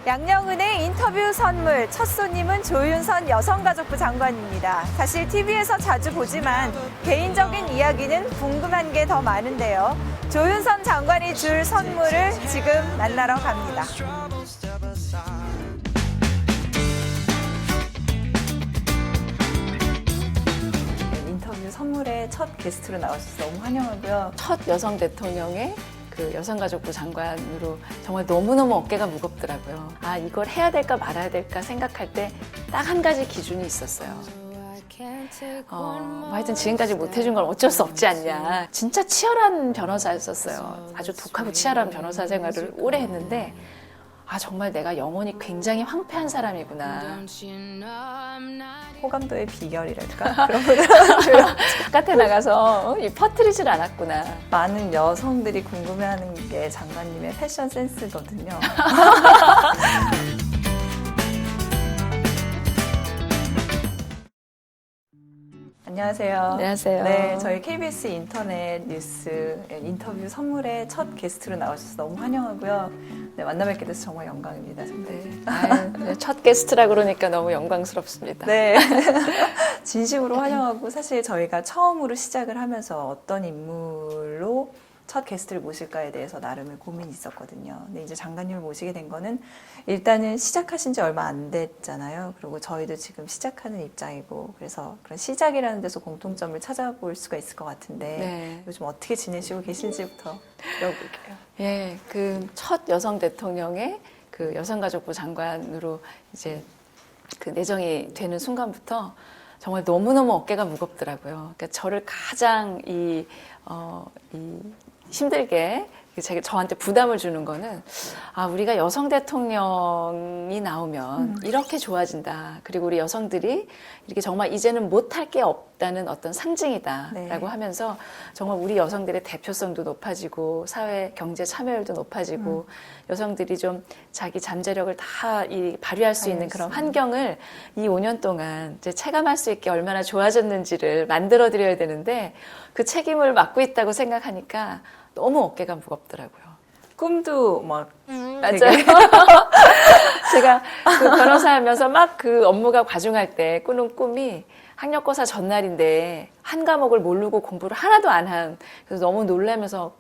양녕은의 인터뷰 선물 첫 손님은 조윤선 여성가족부 장관입니다. 사실 TV에서 자주 보지만 개인적인 이야기는 궁금한 게 더 많은데요. 조윤선 장관이 줄 선물을 지금 만나러 갑니다. 인터뷰 선물의 첫 게스트로 나와주셔서 너무 환영하고요. 첫 여성 대통령의 그 여성가족부 장관으로 정말 너무너무 어깨가 무겁더라고요. 아, 이걸 해야 될까 말아야 될까 생각할 때 딱 한 가지 기준이 있었어요. 하여튼 지금까지 못해준 건 어쩔 수 없지 않냐. 진짜 치열한 변호사였었어요. 아주 독하고 치열한 변호사 생활을 오래 했는데 정말 내가 영혼이 굉장히 황폐한 사람이구나. 호감도의 비결이랄까? 그런 거는 바깥에 나가서 퍼뜨리질 않았구나. 많은 여성들이 궁금해하는 게 장관님의 패션 센스거든요. 안녕하세요. 안녕하세요. 네, 저희 KBS 인터넷 뉴스 인터뷰 선물의 첫 게스트로 나오셔서 너무 환영하고요. 네, 만나 뵙게 돼서 정말 영광입니다. 네, 첫 게스트라 그러니까 너무 영광스럽습니다. 네. 진심으로 환영하고 사실 저희가 처음으로 시작을 하면서 어떤 인물로 첫 게스트를 모실까에 대해서 나름의 고민이 있었거든요. 근데 이제 장관님을 모시게 된 거는 일단은 시작하신 지 얼마 안 됐잖아요. 그리고 저희도 지금 시작하는 입장이고 그래서 그런 시작이라는 데서 공통점을 찾아볼 수가 있을 것 같은데 네. 요즘 어떻게 지내시고 계신지부터 들어볼게요. 예, 그 첫 여성 대통령의 그 여성가족부 장관으로 이제 그 내정이 되는 순간부터 정말 너무너무 어깨가 무겁더라고요. 그러니까 저를 가장 힘들게 저한테 부담을 주는 거는 우리가 여성 대통령이 나오면 이렇게 좋아진다. 그리고 우리 여성들이 이렇게 정말 이제는 못할 게 없다는 어떤 상징이다라고 네. 하면서 정말 우리 여성들의 대표성도 높아지고 사회 경제 참여율도 높아지고 여성들이 좀 자기 잠재력을 다 발휘할 수 있는 그런 환경을 이 5년 동안 이제 체감할 수 있게 얼마나 좋아졌는지를 만들어 드려야 되는데 그 책임을 맡고 있다고 생각하니까 너무 어깨가 무겁더라고요. 꿈도 막 맞아요. 제가 그 변호사하면서 막 그 업무가 과중할 때 꾸는 꿈이 학력고사 전날인데 한 과목을 모르고 공부를 하나도 안 한 그래서 너무 놀라면서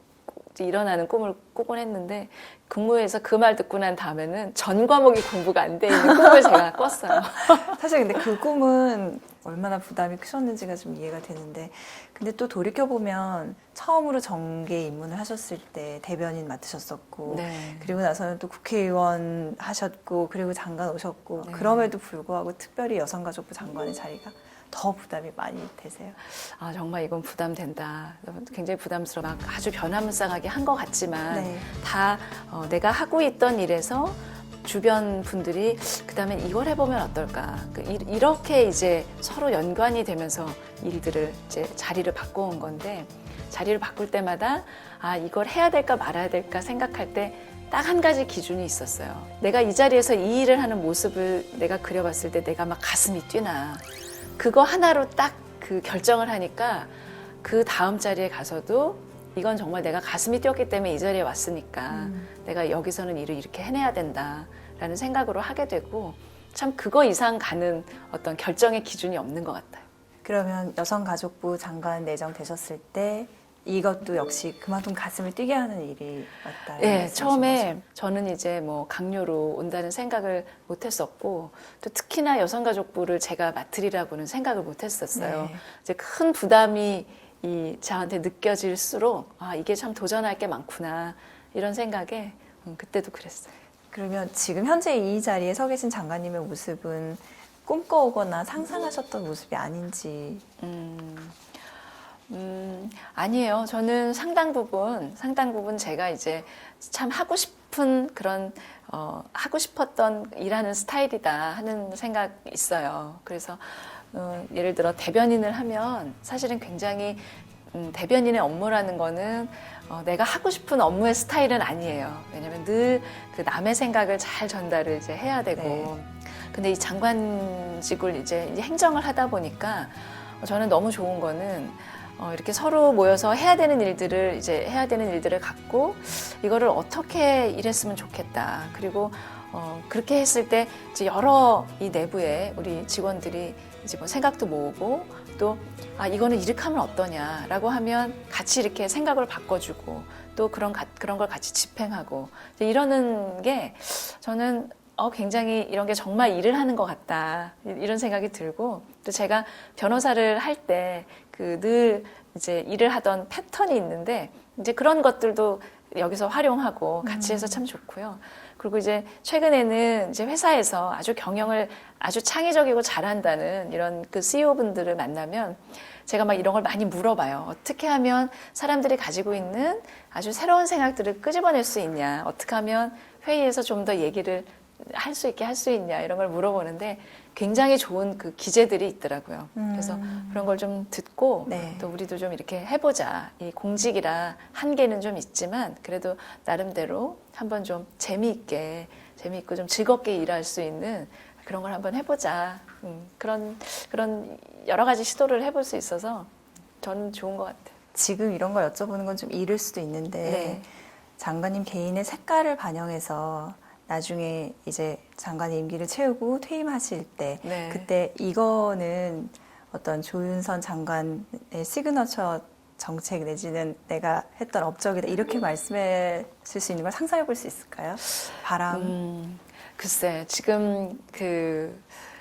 일어나는 꿈을 꾸곤 했는데 근무에서 그 말 듣고 난 다음에는 전 과목이 공부가 안 돼 있는 꿈을 제가 꿨어요. 사실 근데 그 꿈은 얼마나 부담이 크셨는지가 좀 이해가 되는데 근데 또 돌이켜보면 처음으로 정계 입문을 하셨을 때 대변인 맡으셨었고 네. 그리고 나서는 또 국회의원 하셨고 그리고 장관 오셨고 네. 그럼에도 불구하고 특별히 여성가족부 장관의 자리가 더 부담이 많이 되세요. 정말 이건 부담된다. 굉장히 부담스러워. 막 아주 변화무쌍하게 한 것 같지만 네. 다 내가 하고 있던 일에서 주변 분들이 그다음에 이걸 해보면 어떨까. 이렇게 이제 서로 연관이 되면서 일들을 이제 자리를 바꿔온 건데 자리를 바꿀 때마다 이걸 해야 될까 말아야 될까 생각할 때 딱 한 가지 기준이 있었어요. 내가 이 자리에서 이 일을 하는 모습을 내가 그려봤을 때 내가 막 가슴이 뛰나. 그거 하나로 딱 그 결정을 하니까 그 다음 자리에 가서도 이건 정말 내가 가슴이 뛰었기 때문에 이 자리에 왔으니까 내가 여기서는 일을 이렇게 해내야 된다라는 생각으로 하게 되고 참 그거 이상 가는 어떤 결정의 기준이 없는 것 같아요. 그러면 여성가족부 장관 내정되셨을 때 이것도 역시 그만큼 가슴을 뛰게 하는 일이 맞다. 네, 처음에 저는 이제 뭐 강요로 온다는 생각을 못 했었고 또 특히나 여성가족부를 제가 맡으리라고는 생각을 못 했었어요. 네. 이제 큰 부담이 저한테 느껴질수록 이게 참 도전할 게 많구나 이런 생각에 그때도 그랬어요. 그러면 지금 현재 이 자리에 서 계신 장관님의 모습은 꿈꿔오거나 상상하셨던 모습이 아닌지. 아니에요. 저는 상당 부분 제가 이제 참 하고 싶은 그런, 하고 싶었던 일하는 스타일이다 하는 생각이 있어요. 그래서, 예를 들어 대변인을 하면 사실은 굉장히, 대변인의 업무라는 거는 내가 하고 싶은 업무의 스타일은 아니에요. 왜냐면 늘 그 남의 생각을 잘 전달을 이제 해야 되고. 네. 근데 이 장관직을 이제 행정을 하다 보니까 저는 너무 좋은 거는 이렇게 서로 모여서 해야 되는 일들을 갖고 이거를 어떻게 일했으면 좋겠다. 그리고 그렇게 했을 때 이제 여러 이 내부에 우리 직원들이 이제 뭐 생각도 모으고 또 이거는 이렇게 하면 어떠냐라고 하면 같이 이렇게 생각을 바꿔주고 또 그런 걸 같이 집행하고 이러는 게 저는 굉장히 이런 게 정말 일을 하는 것 같다 이런 생각이 들고 또 제가 변호사를 할 때 늘 이제 일을 하던 패턴이 있는데 이제 그런 것들도 여기서 활용하고 같이 해서 참 좋고요. 그리고 이제 최근에는 이제 회사에서 아주 경영을 아주 창의적이고 잘한다는 이런 그 CEO 분들을 만나면 제가 막 이런 걸 많이 물어봐요. 어떻게 하면 사람들이 가지고 있는 아주 새로운 생각들을 끄집어낼 수 있냐? 어떻게 하면 회의에서 좀 더 얘기를 할 수 있게 할 수 있냐? 이런 걸 물어보는데 굉장히 좋은 그 기제들이 있더라고요. 그래서 그런 걸 좀 듣고 네. 또 우리도 좀 이렇게 해보자. 이 공직이라 한계는 좀 있지만 그래도 나름대로 한번 좀 재미있고 좀 즐겁게 일할 수 있는 그런 걸 한번 해보자. 그런 여러 가지 시도를 해볼 수 있어서 저는 좋은 것 같아요. 지금 이런 걸 여쭤보는 건 좀 이를 수도 있는데 네. 장관님 개인의 색깔을 반영해서 나중에 이제 장관의 임기를 채우고 퇴임하실 때 네. 그때 이거는 어떤 조윤선 장관의 시그너처 정책 내지는 내가 했던 업적이다 이렇게 말씀하실 수 있는 걸 상상해 볼 수 있을까요? 바람. 글쎄 지금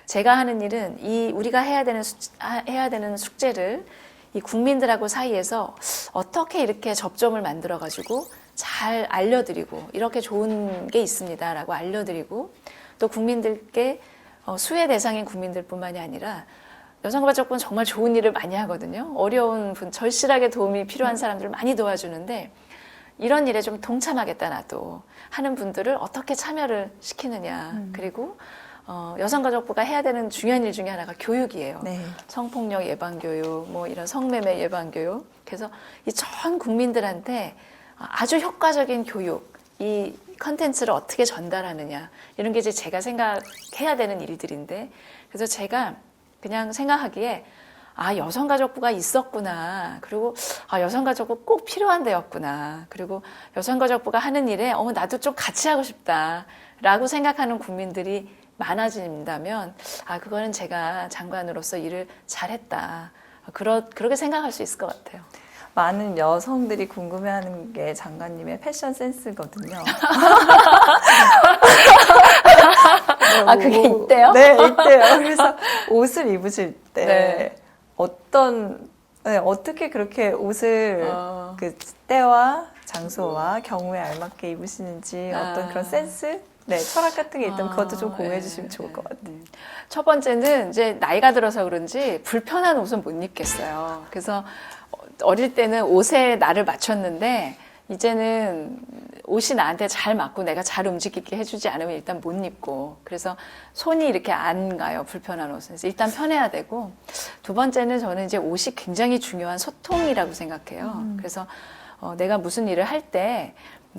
제가 하는 일은 우리가 해야 되는 숙제를 이 국민들하고 사이에서 어떻게 이렇게 접점을 만들어 가지고 잘 알려드리고 이렇게 좋은 게 있습니다라고 알려드리고 또 국민들께 수혜 대상인 국민들뿐만이 아니라 여성가족부는 정말 좋은 일을 많이 하거든요. 어려운 분, 절실하게 도움이 필요한 사람들을 많이 도와주는데 이런 일에 좀 동참하겠다 나도 하는 분들을 어떻게 참여를 시키느냐. 그리고 여성가족부가 해야 되는 중요한 일 중에 하나가 교육이에요. 네. 성폭력 예방교육, 뭐 이런 성매매 예방교육. 그래서 이 전 국민들한테 아주 효과적인 교육, 이 컨텐츠를 어떻게 전달하느냐. 이런 게 이제 제가 생각해야 되는 일들인데. 그래서 제가 그냥 생각하기에 여성가족부가 있었구나. 그리고 여성가족부 꼭 필요한 데였구나. 그리고 여성가족부가 하는 일에 나도 좀 같이 하고 싶다. 라고 생각하는 국민들이 많아진다면 그거는 제가 장관으로서 일을 잘했다. 그렇게 생각할 수 있을 것 같아요. 많은 여성들이 궁금해하는 게 장관님의 패션 센스거든요. 그게 있대요? 네, 있대요. 그래서 옷을 입으실 때 네. 어떻게 그렇게 옷을 그 때와 장소와 경우에 알맞게 입으시는지 어떤 그런 센스? 네, 철학 같은 게 있다면 그것도 좀 공유해 주시면 좋을 것 같아요. 첫 번째는 이제 나이가 들어서 그런지 불편한 옷은 못 입겠어요. 그래서 어릴 때는 옷에 나를 맞췄는데 이제는 옷이 나한테 잘 맞고 내가 잘 움직이게 해주지 않으면 일단 못 입고 그래서 손이 이렇게 안 가요. 불편한 옷은. 그래서 일단 편해야 되고 두 번째는 저는 이제 옷이 굉장히 중요한 소통이라고 생각해요. 그래서 내가 무슨 일을 할 때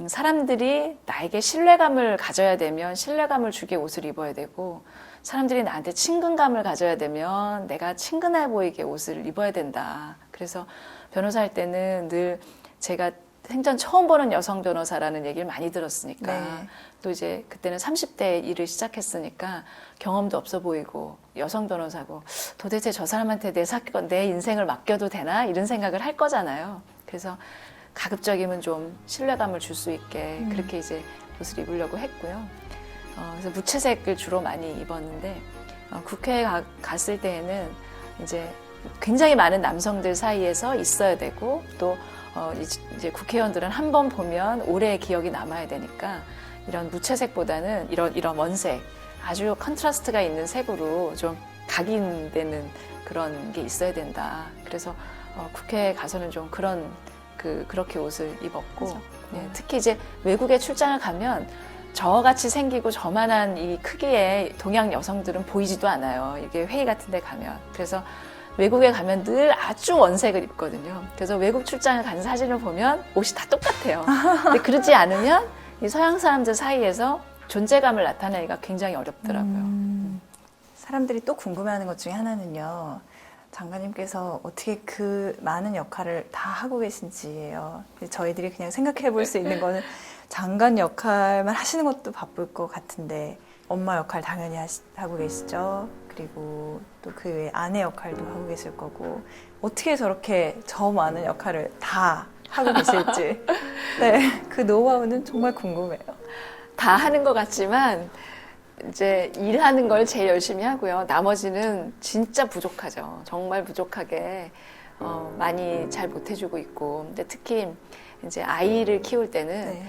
사람들이 나에게 신뢰감을 가져야 되면 신뢰감을 주게 옷을 입어야 되고 사람들이 나한테 친근감을 가져야 되면 내가 친근해 보이게 옷을 입어야 된다. 그래서 변호사 할 때는 늘 제가 생전 처음 보는 여성 변호사라는 얘기를 많이 들었으니까 네. 또 이제 그때는 30대 일을 시작했으니까 경험도 없어 보이고 여성 변호사고 도대체 저 사람한테 내 인생을 맡겨도 되나 이런 생각을 할 거잖아요. 그래서 가급적이면 좀 신뢰감을 줄 수 있게 그렇게 이제 옷을 입으려고 했고요. 그래서 무채색을 주로 많이 입었는데 국회에 갔을 때에는 이제 굉장히 많은 남성들 사이에서 있어야 되고 또 이제 국회의원들은 한 번 보면 오래 기억이 남아야 되니까 이런 무채색보다는 이런 원색 아주 컨트라스트가 있는 색으로 좀 각인되는 그런 게 있어야 된다. 그래서 국회에 가서는 좀 그렇게 옷을 입었고 네, 특히 이제 외국에 출장을 가면 저같이 생기고 저만한 이 크기의 동양 여성들은 보이지도 않아요. 이게 회의 같은 데 가면. 그래서 외국에 가면 늘 아주 원색을 입거든요. 그래서 외국 출장을 간 사진을 보면 옷이 다 똑같아요. 근데 그러지 않으면 이 서양 사람들 사이에서 존재감을 나타내기가 굉장히 어렵더라고요. 사람들이 또 궁금해하는 것 중에 하나는요. 장관님께서 어떻게 그 많은 역할을 다 하고 계신지예요. 저희들이 그냥 생각해 볼 수 있는 거는 장관 역할만 하시는 것도 바쁠 것 같은데 엄마 역할 당연히 하고 계시죠. 그리고 또 그 외에 아내 역할도 하고 계실 거고 어떻게 저렇게 저 많은 역할을 다 하고 계실지 네, 그 노하우는 정말 궁금해요. 다 하는 것 같지만 이제 일하는 걸 제일 열심히 하고요. 나머지는 진짜 부족하죠. 정말 부족하게 많이 잘 못해주고 있고. 근데 특히 이제 아이를 키울 때는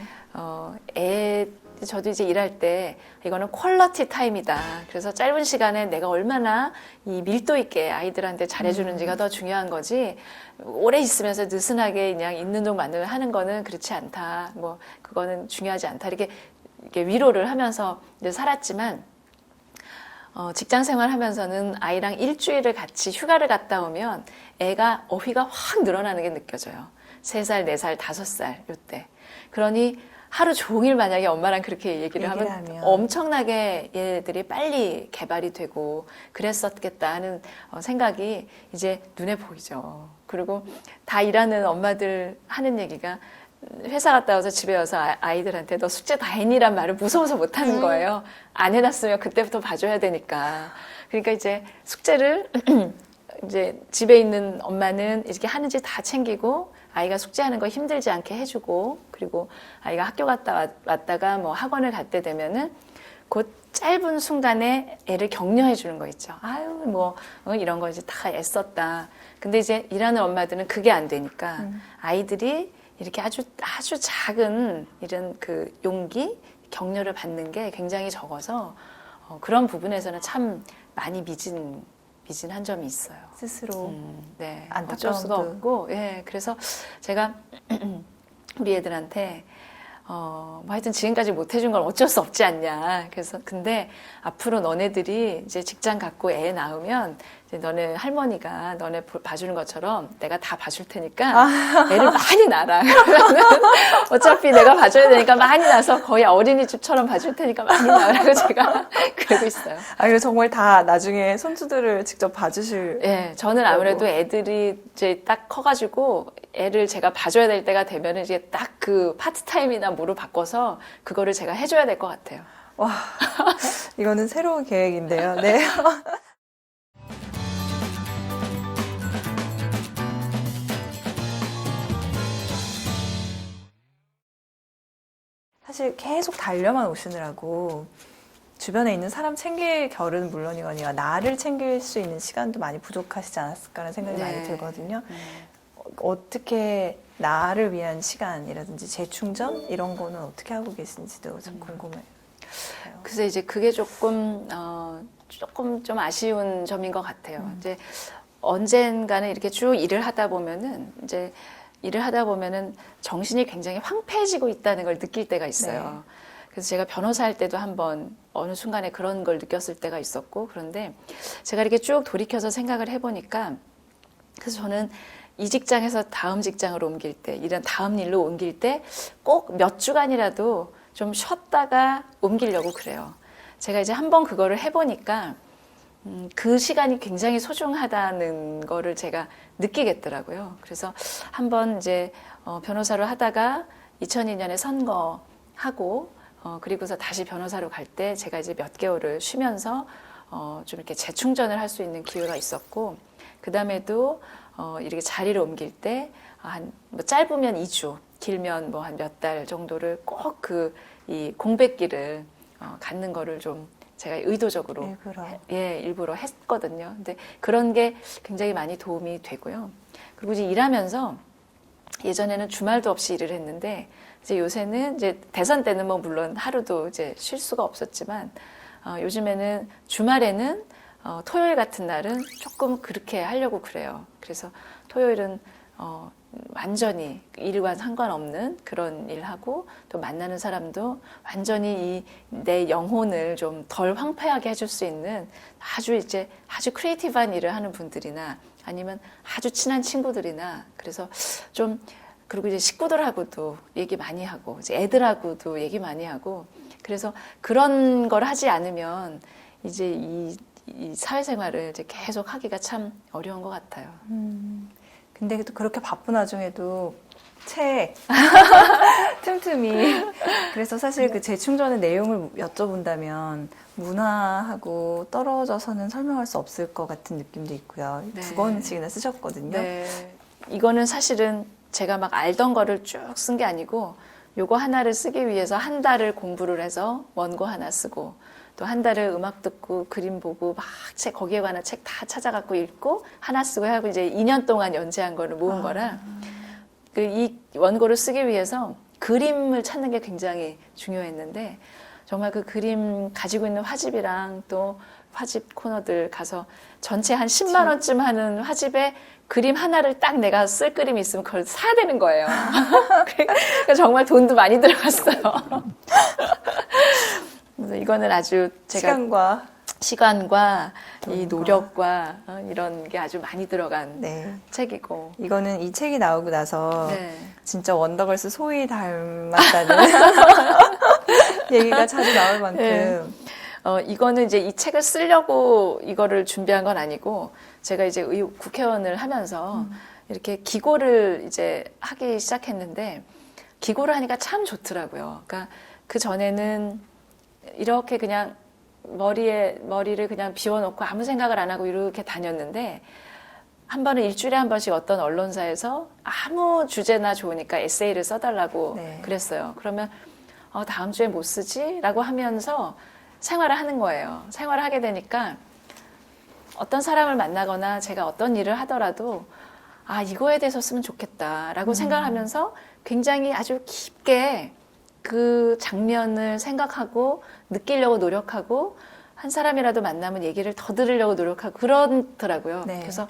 저도 이제 일할 때 이거는 퀄러티 타임이다. 그래서 짧은 시간에 내가 얼마나 이 밀도 있게 아이들한테 잘해주는지가 더 중요한 거지. 오래 있으면서 느슨하게 그냥 있는 동 마는 하는 거는 그렇지 않다. 뭐 그거는 중요하지 않다. 이렇게 위로를 하면서 이제 살았지만 직장 생활하면서는 아이랑 일주일을 같이 휴가를 갔다 오면 애가 어휘가 확 늘어나는 게 느껴져요. 3살, 4살, 5살 요때. 그러니 하루 종일 만약에 엄마랑 그렇게 얘기를 하면 엄청나게 얘네들이 빨리 개발이 되고 그랬었겠다 하는 생각이 이제 눈에 보이죠. 그리고 다 일하는 엄마들 하는 얘기가 회사 갔다 와서 집에 와서 아이들한테 너 숙제 다 했니란 말을 무서워서 못 하는 거예요. 안 해놨으면 그때부터 봐줘야 되니까. 그러니까 이제 숙제를 이제 집에 있는 엄마는 이렇게 하는지 다 챙기고 아이가 숙제하는 거 힘들지 않게 해주고 그리고 아이가 학교 갔다 왔다가 뭐 학원을 갈 때 되면은 그 짧은 순간에 애를 격려해 주는 거 있죠. 아유 뭐 이런 거 이제 다 애썼다. 근데 이제 일하는 엄마들은 그게 안 되니까 아이들이 이렇게 아주 작은 이런 그 용기, 격려를 받는 게 굉장히 적어서 그런 부분에서는 참 많이 미진한 점이 있어요. 스스로 네, 안타까움도. 어쩔 수가 없고, 예, 그래서 제가 우리 애들한테 뭐 하여튼 지금까지 못 해준 건 어쩔 수 없지 않냐. 그래서 근데 앞으로 너네들이 이제 직장 갖고 애 낳으면 이제 너네 할머니가 너네 봐주는 것처럼 내가 다 봐줄 테니까 애를 많이 낳아라. 그러면은 어차피 내가 봐줘야 되니까 많이 낳아서 거의 어린이집처럼 봐줄 테니까 많이 낳으라고 제가 그러고 있어요. 그리고 정말 다 나중에 손주들을 직접 봐주실. 예, 저는 아무래도 애들이 이제 딱 커가지고 애를 제가 봐줘야 될 때가 되면은 이제 딱 그 파트타임이나 뭐로 바꿔서 그거를 제가 해줘야 될 것 같아요. 와, 이거는 새로운 계획인데요. 네. 사실 계속 달려만 오시느라고 주변에 있는 사람 챙길 겨를은 물론이거니와 나를 챙길 수 있는 시간도 많이 부족하시지 않았을까라는 생각이 많이 들거든요. 어떻게 나를 위한 시간이라든지 재충전 이런 거는 어떻게 하고 계신지도 참 궁금해요. 그래서 이제 그게 조금 좀 아쉬운 점인 것 같아요. 이제 언젠가는 이렇게 쭉 일을 하다 보면은 정신이 굉장히 황폐해지고 있다는 걸 느낄 때가 있어요. 네. 그래서 제가 변호사 할 때도 한번 어느 순간에 그런 걸 느꼈을 때가 있었고, 그런데 제가 이렇게 쭉 돌이켜서 생각을 해보니까, 그래서 저는 이 직장에서 다음 직장으로 옮길 때, 이런 다음 일로 옮길 때 꼭 몇 주간이라도 좀 쉬었다가 옮기려고 그래요. 제가 이제 한번 그거를 해보니까 그 시간이 굉장히 소중하다는 거를 제가 느끼겠더라고요. 그래서 한번 이제 변호사로 하다가 2002년에 선거하고 그리고서 다시 변호사로 갈 때 제가 이제 몇 개월을 쉬면서 좀 이렇게 재충전을 할 수 있는 기회가 있었고, 그 다음에도 이렇게 자리를 옮길 때 뭐 짧으면 2주, 길면 뭐 한 몇 달 정도를 꼭 이 공백기를 갖는 거를 좀 제가 의도적으로 일부러 했거든요. 근데 그런 게 굉장히 많이 도움이 되고요. 그리고 이제 일하면서 예전에는 주말도 없이 일을 했는데 이제 요새는 이제 대선 때는 뭐 물론 하루도 이제 쉴 수가 없었지만 요즘에는 주말에는 토요일 같은 날은 조금 그렇게 하려고 그래요. 그래서 토요일은 완전히 일과 상관없는 그런 일하고 또 만나는 사람도 완전히 내 영혼을 좀 덜 황폐하게 해줄 수 있는 아주 크리에이티브한 일을 하는 분들이나 아니면 아주 친한 친구들이나 그래서 좀 그리고 이제 식구들하고도 얘기 많이 하고 이제 애들하고도 얘기 많이 하고 그래서 그런 걸 하지 않으면 이제 이 사회생활을 이제 계속 하기가 참 어려운 것 같아요. 근데 또 그렇게 바쁜 와중에도 책 틈틈이. 그래서 사실 그 재충전의 내용을 여쭤본다면 문화하고 떨어져서는 설명할 수 없을 것 같은 느낌도 있고요. 네. 2권씩이나 쓰셨거든요. 네. 이거는 사실은 제가 막 알던 거를 쭉 쓴 게 아니고 요거 하나를 쓰기 위해서 한 달을 공부를 해서 원고 하나 쓰고 또 한 달을 음악 듣고 그림 보고 막 책 거기에 관한 책 다 찾아갖고 읽고 하나 쓰고 하고 이제 2년 동안 연재한 거를 모은 거라 그 이 원고를 쓰기 위해서 그림을 찾는 게 굉장히 중요했는데 정말 그 그림 가지고 있는 화집이랑 또 화집 코너들 가서 전체 한 10만 원쯤 하는 화집에 그림 하나를 딱 내가 쓸 그림이 있으면 그걸 사야 되는 거예요. 그러니까 정말 돈도 많이 들어갔어요. 그래서 이거는 아주 제가 시간과 이 노력과 이런 게 아주 많이 들어간 네. 책이고 이거는 이 책이 나오고 나서 네. 진짜 원더걸스 소희 닮았다는 얘기가 자주 나올 만큼 네. 이거는 이제 이 책을 쓰려고 이거를 준비한 건 아니고 제가 이제 국회의원을 하면서 이렇게 기고를 이제 하기 시작했는데 기고를 하니까 참 좋더라고요. 그러니까 그 전에는 이렇게 그냥 머리를 그냥 비워놓고 아무 생각을 안 하고 이렇게 다녔는데 한 번은 일주일에 한 번씩 어떤 언론사에서 아무 주제나 좋으니까 에세이를 써달라고 네. 그랬어요. 그러면 다음 주에 못 쓰지? 라고 하면서 생활을 하는 거예요. 생활을 하게 되니까 어떤 사람을 만나거나 제가 어떤 일을 하더라도 이거에 대해서 쓰면 좋겠다라고 생각을 하면서 굉장히 아주 깊게 그 장면을 생각하고 느끼려고 노력하고 한 사람이라도 만나면 얘기를 더 들으려고 노력하고 그러더라고요. 네. 그래서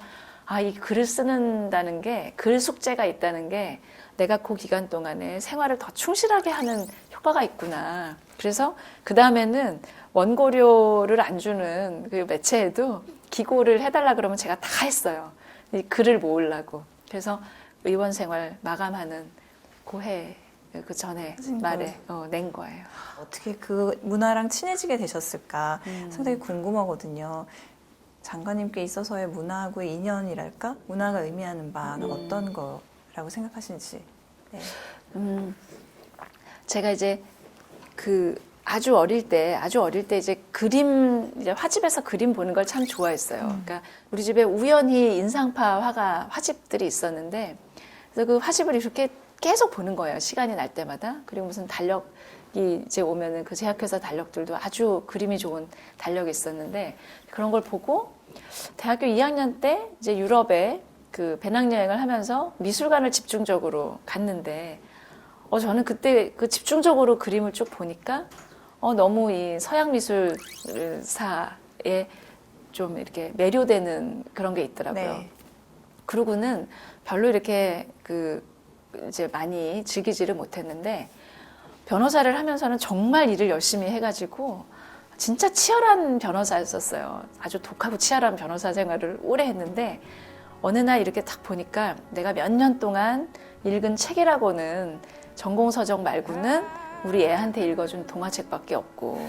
이 글을 쓰는다는 게 글 숙제가 있다는 게 내가 그 기간 동안에 생활을 더 충실하게 하는 효과가 있구나. 그래서 그 다음에는 원고료를 안 주는 그 매체에도 기고를 해달라 그러면 제가 다 했어요. 이 글을 모으려고. 그래서 의원 생활 마감하는 고해 그 전에 말에 낸 거예요. 어떻게 그 문화랑 친해지게 되셨을까 상당히 궁금하거든요. 장관님께 있어서의 문화하고의 인연이랄까? 문화가 의미하는 바는 어떤 거라고 생각하시는지. 네. 제가 이제 아주 어릴 때 이제 이제 화집에서 그림 보는 걸 참 좋아했어요. 그러니까 우리 집에 우연히 인상파 화집들이 있었는데 그래서 그 화집을 이렇게 계속 보는 거예요. 시간이 날 때마다. 그리고 무슨 달력이 이제 오면은 그 제약회사 달력들도 아주 그림이 좋은 달력이 있었는데 그런 걸 보고 대학교 2학년 때 이제 유럽에 그 배낭여행을 하면서 미술관을 집중적으로 갔는데 저는 그때 그 집중적으로 그림을 쭉 보니까 너무 이 서양 미술사에 좀 이렇게 매료되는 그런 게 있더라고요. 네. 그러고는 별로 이렇게 이제 많이 즐기지를 못했는데 변호사를 하면서는 정말 일을 열심히 해가지고 진짜 치열한 변호사였었어요. 아주 독하고 치열한 변호사 생활을 오래 했는데 어느 날 이렇게 딱 보니까 내가 몇 년 동안 읽은 책이라고는 전공서적 말고는 우리 애한테 읽어준 동화책밖에 없고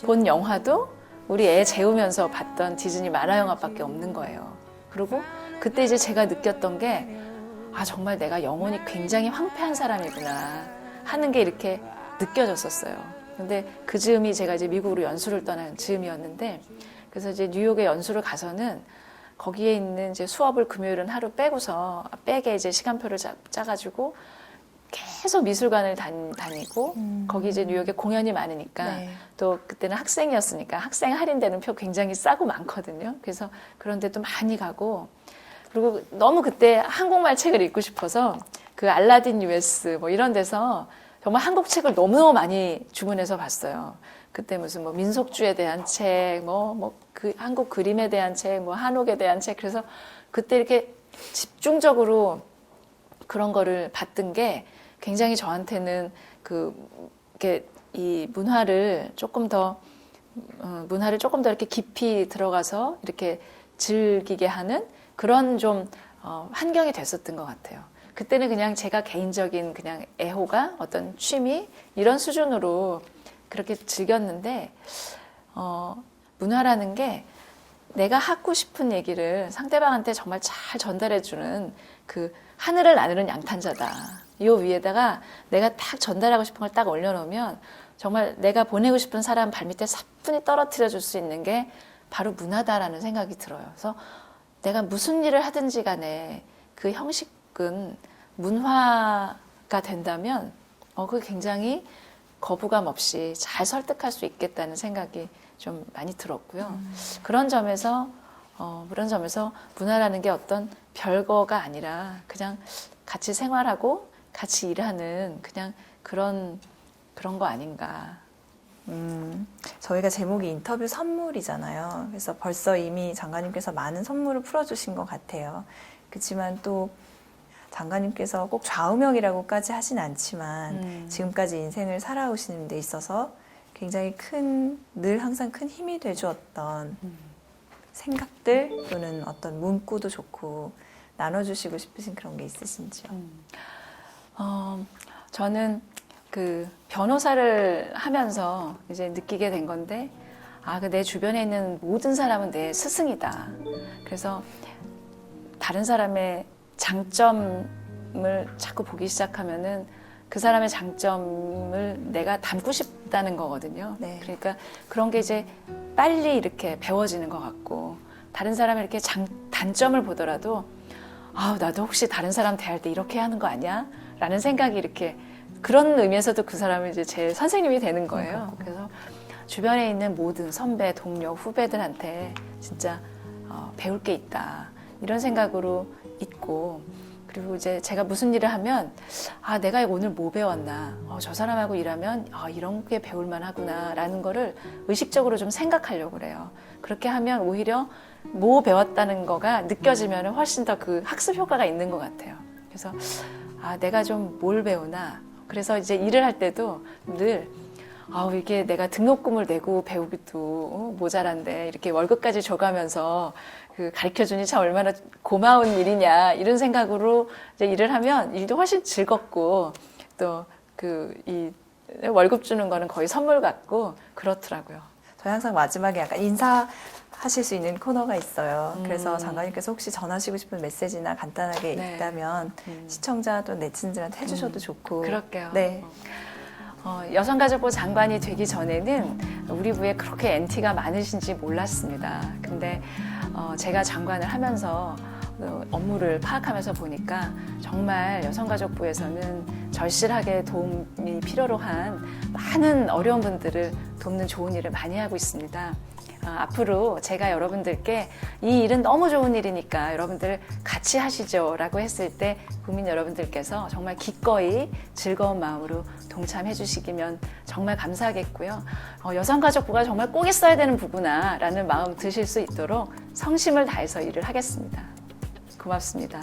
본 영화도 우리 애 재우면서 봤던 디즈니 만화 영화밖에 없는 거예요. 그리고 그때 이제 제가 느꼈던 게 정말 내가 영혼이 굉장히 황폐한 사람이구나 하는 게 이렇게 느껴졌었어요. 근데 그 즈음이 제가 이제 미국으로 연수를 떠난 즈음이었는데 그래서 이제 뉴욕에 연수를 가서는 거기에 있는 이제 수업을 금요일은 하루 빼고서 빼게 이제 시간표를 짜가지고 계속 미술관을 다니고 거기 이제 뉴욕에 공연이 많으니까 네. 또 그때는 학생이었으니까 학생 할인되는 표 굉장히 싸고 많거든요. 그래서 그런 데도 많이 가고 그리고 너무 그때 한국말 책을 읽고 싶어서 그 알라딘 US 뭐 이런 데서 정말 한국 책을 너무너무 많이 주문해서 봤어요. 그때 무슨 뭐 민속주에 대한 책, 그 한국 그림에 대한 책, 한옥에 대한 책. 그래서 그때 이렇게 집중적으로 그런 거를 봤던 게 굉장히 저한테는 이렇게 이 문화를 조금 더 이렇게 깊이 들어가서 이렇게 즐기게 하는 그런 좀 환경이 됐었던 것 같아요. 그때는 그냥 제가 개인적인 그냥 애호가 어떤 취미 이런 수준으로 그렇게 즐겼는데 문화라는 게 내가 하고 싶은 얘기를 상대방한테 정말 잘 전달해주는 그 하늘을 나누는 양탄자다. 이 위에다가 내가 딱 전달하고 싶은 걸 딱 올려놓으면 정말 내가 보내고 싶은 사람 발밑에 사뿐히 떨어뜨려 줄 수 있는 게 바로 문화다라는 생각이 들어요. 그래서 내가 무슨 일을 하든지 간에 그 형식은 문화가 된다면 그게 굉장히 거부감 없이 잘 설득할 수 있겠다는 생각이 좀 많이 들었고요. 그런 점에서 문화라는 게 어떤 별거가 아니라 그냥 같이 생활하고 같이 일하는 그냥 그런 거 아닌가. 저희가 제목이 인터뷰 선물이잖아요. 그래서 벌써 이미 장관님께서 많은 선물을 풀어주신 것 같아요. 그렇지만 또 장관님께서 꼭 좌우명이라고까지 하진 않지만 지금까지 인생을 살아오시는 데 있어서 굉장히 늘 항상 큰 힘이 돼주었던 생각들 또는 어떤 문구도 좋고 나눠주시고 싶으신 그런 게 있으신지요? 저는 그 변호사를 하면서 이제 느끼게 된 건데, 내 주변에 있는 모든 사람은 내 스승이다. 그래서 다른 사람의 장점을 자꾸 보기 시작하면은 그 사람의 장점을 내가 담고 싶다는 거거든요. 네. 그러니까 그런 게 이제 빨리 이렇게 배워지는 것 같고, 다른 사람의 이렇게 단점을 보더라도, 나도 혹시 다른 사람 대할 때 이렇게 하는 거 아니야? 라는 생각이 이렇게, 그런 의미에서도 그 사람은 이제 제 선생님이 되는 거예요. 그래서 주변에 있는 모든 선배, 동료, 후배들한테 진짜 배울 게 있다. 이런 생각으로 있고, 그리고 이제 제가 무슨 일을 하면 내가 오늘 뭐 배웠나, 저 사람하고 일하면 이런 게 배울만 하구나 라는 거를 의식적으로 좀 생각하려고 그래요. 그렇게 하면 오히려 뭐 배웠다는 거가 느껴지면 훨씬 더 그 학습 효과가 있는 것 같아요. 그래서 내가 좀 뭘 배우나. 그래서 이제 일을 할 때도 늘 이게 내가 등록금을 내고 배우기도 모자란데 이렇게 월급까지 줘가면서 그 가르쳐주니 참 얼마나 고마운 일이냐 이런 생각으로 이제 일을 하면 일도 훨씬 즐겁고 또 이 월급 주는 거는 거의 선물 같고 그렇더라고요. 저희 항상 마지막에 약간 인사하실 수 있는 코너가 있어요. 그래서 장관님께서 혹시 전하시고 싶은 메시지나 간단하게 네. 있다면 시청자 또 네티즌들한테 해주셔도 좋고. 그럴게요. 네. 여성가족부 장관이 되기 전에는 우리 부에 그렇게 NT가 많으신지 몰랐습니다. 근데 제가 장관을 하면서 업무를 파악하면서 보니까 정말 여성가족부에서는 절실하게 도움이 필요로 한 많은 어려운 분들을 돕는 좋은 일을 많이 하고 있습니다. 앞으로 제가 여러분들께 이 일은 너무 좋은 일이니까 여러분들 같이 하시죠 라고 했을 때 국민 여러분들께서 정말 기꺼이 즐거운 마음으로 동참해 주시기면 정말 감사하겠고요. 여성가족부가 정말 꼭 있어야 되는 부구나 라는 마음 드실 수 있도록 성심을 다해서 일을 하겠습니다. 고맙습니다.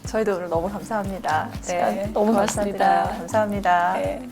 저희도 오늘 너무 감사합니다. 네, 시간 너무 고맙습니다. 감사합니다. 감사합니다. 네.